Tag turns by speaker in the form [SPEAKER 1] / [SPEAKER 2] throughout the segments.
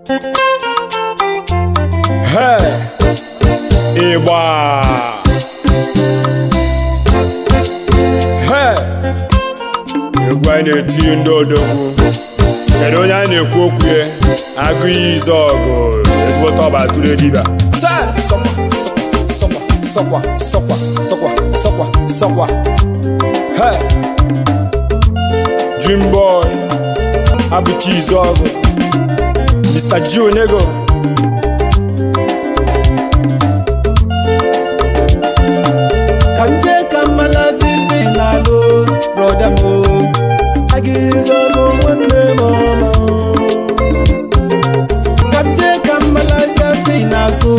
[SPEAKER 1] Hey, Iwa. Hey, Iwa na-eti ndị odogwu. Kedu onye a na-ekwu okwu ya? Aguiyi Izuogu. Ezigbo ọba atụrụ ediba. Sokwa. Hey, Dream Boy, Abuchi Izuogu, Mr. Gionego.
[SPEAKER 2] Kanje kamala zifi nalo, brother mo. Aguiyi Izuogu wande mama. Kanje kamala zifi nazo,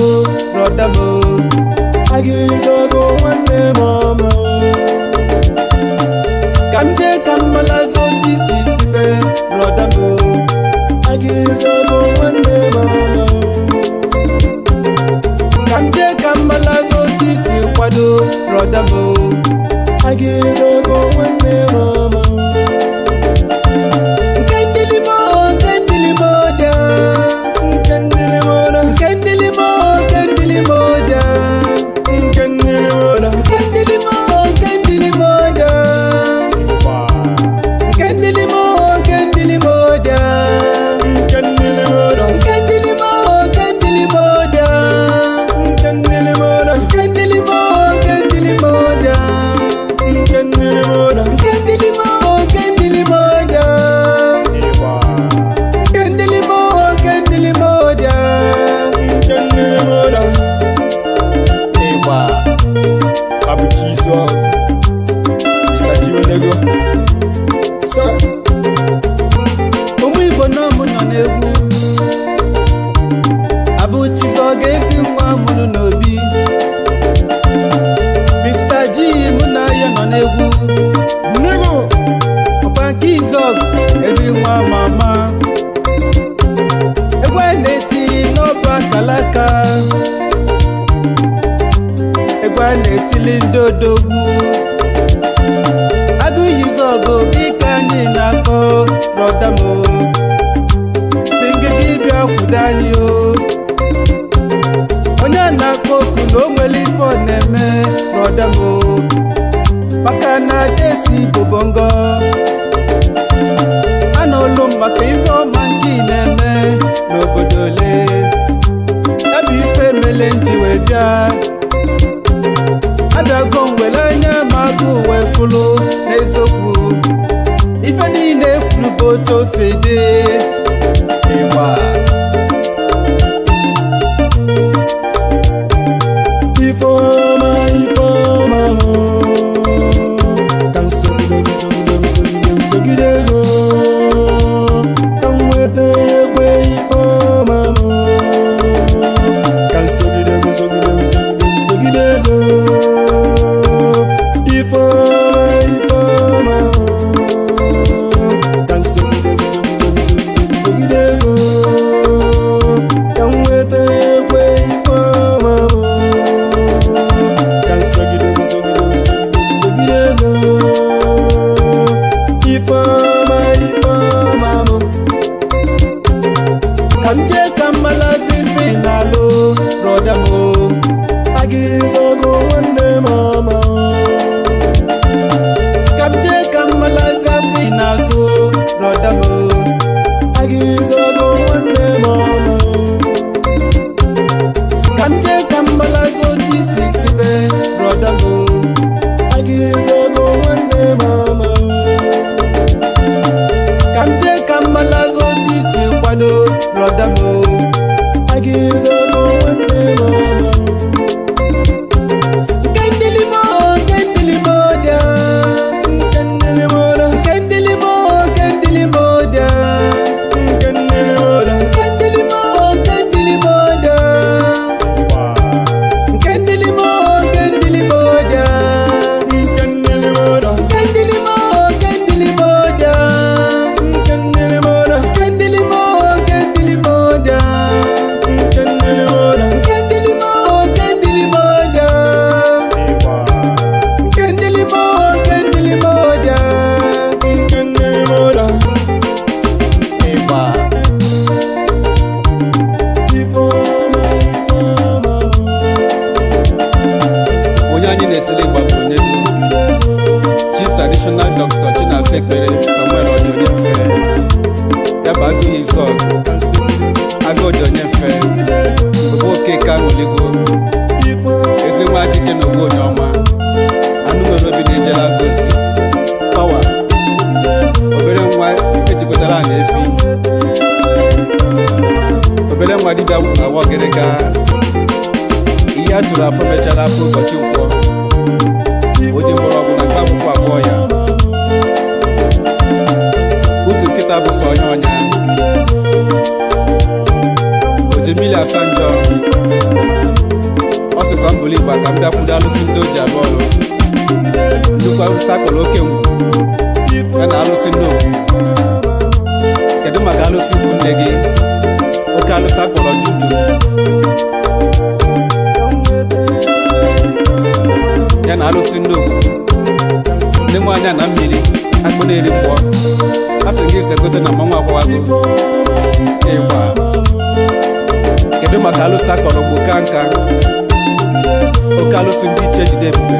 [SPEAKER 2] brother mo. Aguiyi Izuogu wande mama. Kanje kamala zoti sisibe, brother mo. Aguiyi Izuogu wande mama. Kanje kamala zoti si kwado, brother mo. Aguiyi Izuogu wande mama.
[SPEAKER 1] Abuchi Izuogu, Mr. Gionego.
[SPEAKER 2] Ụmụ Igbo n'ọmụ nọ n'egwu. Abuchi Izuogu ezi nwa mụrụ n'obi. Mr. G mụ na ya nọ n'egwu. Aguiyi Izuogu ezi nwa mama. Egwu a na-eti n'ọba kalaka. Egwu a na-etili ndị odogwu. Aguiyi Izuogu dịka anyị na-akọ brọda mo. Si ngịgị bịa kwudo anyị o. Onye a na-akọ okwu na o nwere ife ọ na-eme brọda mo. Maka na desi bobongo. Anọlụ maka ife ọma nke ị na-eme n'obodo ole. Ya bụ ife mele nji wee bịa. Adago nwere anya ma agụ wee fụlụ n'eziokwu. Ife niile kwuru bụ otu o si dị. Ịgba Ifeọma mụ. Ka nsogide ego. Ka m nweta ekwe ifeọma mụ. Ka nsogide ego. Ifeọma mụ. Ka nsogide Dr. Chinasekpere Samuel Odionyefe ya bụ Aguiyi Izuogu Agụ Odionyefe Oke Kanuligo ezi nwa Chike na ogbo onye ọma anụ nwere obi na-ejela gosi Power obere nwa ejikọtara na efi obere nwa dibịa awọ gịrịga ihe a tụrụ afọ mechara afọ ụbọchị nkwọ o ji mgbọrọgwụ na mkpa akwụkwọ abụọ ya otu nkịta bụ sọ onye ọnya ojemili asanjọ ọ sịkwa mbụli igba ka m bịakwudo alụsị ndị o ji alụ ọrụ nnukwu arụsị akpọrọ oke ngwu ya na alụsị nnukwu kedu maka alụsị ikwu nne gị oke alụsị akpọrọ dundu ya na alụsị nnukwu ndị nwaanyị na mmiri akpụ na-eri mgbọ a sị gị segote na mmanwụ akwawago ịgba kedu maka alụsị akpọrọ gboka nka oke alụsị ndị iche jide ebube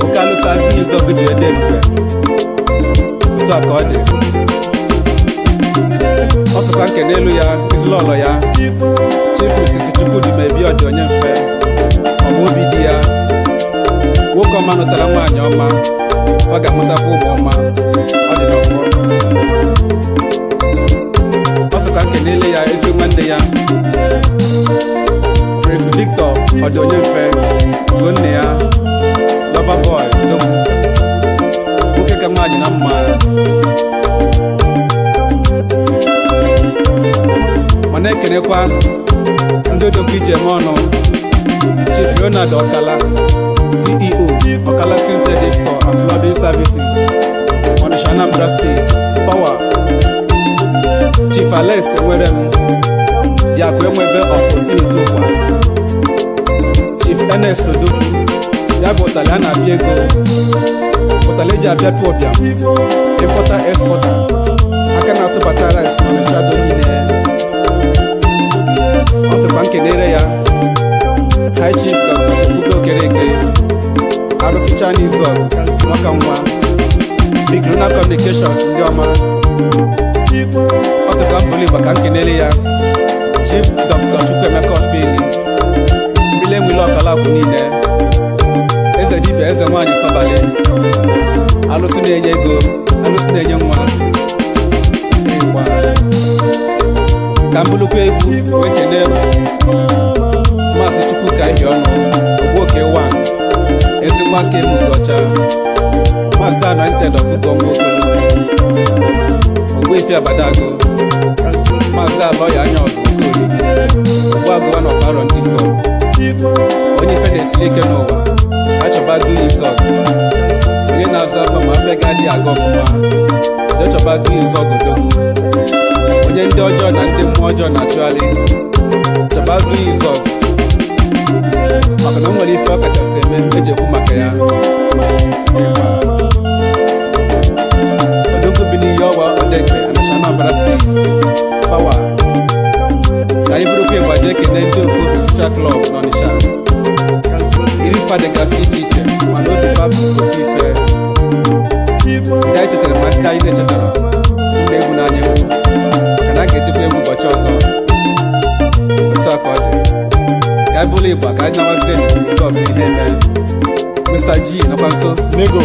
[SPEAKER 2] oke alụsị Aguiyi Izuogu jiri ede ebube otu a ka ọ dị ọ sịkwa nke n'elu ya ezinụlọ ya Chief Mrs. Chukwudimebi Odionyefe ọma obi di ya nwoke ọma nụtara nwaanyị ọma ọ ga-amụtakwa ụmụ ọma ọ dị n'ọfọ ọ sịkwa nke n'ele ya ezi nwanne ya Prince Victor Odionyefe nne ya Lover Boy Odogwu nwoke ka nwaanyị na mma ma na-ekenekwa ndị odogwu ije eme ọnụ Chief Leonard Okala CEO Okala Synthetic Store and Plumbing Services Onitsha Anambra State Power Chief Alex Enwerem Diakụ Enwebe Ofosinitokwa Chief Ernest Odogwu ya bụ ụtalị a na-abịa ego ụtalị eji abịa pịa ụbịa importer exporter aka na-atụbata rice na Onitsha do niile ọ sịkwa nkenere ya High Chief Dr. Chukwudo Okereke arụsị Chinese Izuogu nwaka nwa Big Luna Communications ndị ọma ọ sịkwa mbụli maka nkenere ya Chief Dr. Chukwuemeka Ofili mbile nwile ọkala bụ niile eze dibịa eze nwaanyị Sọbali alụsị na-enye ego alụsị na-enye nwa ịgba ka mbụlụkwa egwu wee kene Maazị Chukwuka ihe ọnụ Ogbuoke 1 ezi nwa nke Emugocha Maazị Anointed Ọkụkọ Nwokolo Ogbuefi Abadago Maazị Aloya anya ọgụ Okoli Ogbuagụwa na ọfaro ndị Nsọ onye ife na-esili ike n'ụwa achọba Aguiyi Izuogu onye na-azụ afọ ma afịa ga-adị aga ọfụma achọba Aguiyi Izuogu Odogwu onye ndị ọjọọ na ndị mmụọ ọjọọ na-achụgharị chọba Aguiyi Izuogu maka na o nwere ife ọ kachasị eme eji ekwu maka ya Odogwu bi n'iyi ọwa Odegbe Onitsha Anambra State Power ka anyị bụrụkwa ịgbaji ekene ndị ofu Social Club n'Onitsha iri mfa dịgasị iche iche mana obi fabụ ofe ife ndị anyị chetara ma ndị anyị na-echetara ụlọ egwu n'anya egwu ka na a ga-etikwa egwu ụbọchị ọzọ otu a ka ọ dị ka anyị bụrụ Igbo ka anyị nawazie Izuogu ihe eme Mr. G nọkwa nso
[SPEAKER 1] Nego